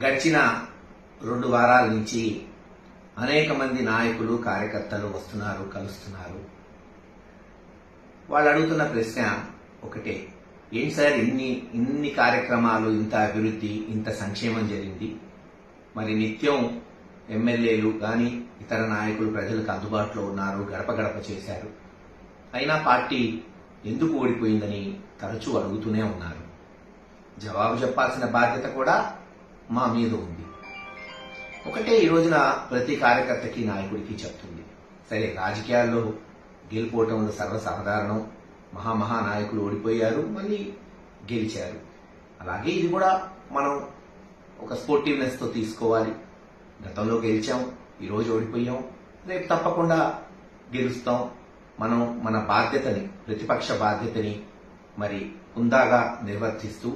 గడిచిన 2 వారాల నుంచి అనేక మంది నాయకులు కార్యకర్తలు వస్తున్నారు, కలుస్తున్నారు. వాళ్ళు అడుగుతున్న ప్రశ్న ఒకటే, ఏంటి సార్ ఇన్ని కార్యక్రమాలు, ఇంత అభివృద్ధి, ఇంత సంక్షేమం జరిగింది, మరి నిత్యం ఎమ్మెల్యేలు కానీ ఇతర నాయకులు ప్రజలకు అందుబాటులో ఉన్నారు, గడప గడప చేశారు, అయినా పార్టీ ఎందుకు ఓడిపోయిందని తరచూ అడుగుతూనే ఉన్నారు. జవాబు చెప్పాల్సిన బాధ్యత కూడా మా మీద ఉంది. ఒకటే ఈ రోజున ప్రతి కార్యకర్తకి, నాయకుడికి చెప్తుంది, సరే రాజకీయాల్లో గెలిపోవటంలో సర్వసాధారణం, మహానాయకులు ఓడిపోయారు, మళ్ళీ గెలిచారు. అలాగే ఇది కూడా మనం ఒక స్పోర్టివ్నెస్ తో తీసుకోవాలి. గతంలో గెలిచాం, ఈరోజు ఓడిపోయాం, రేపు తప్పకుండా గెలుస్తాం. మన బాధ్యతని, ప్రతిపక్ష బాధ్యతని మరి హుందాగా నిర్వర్తిస్తూ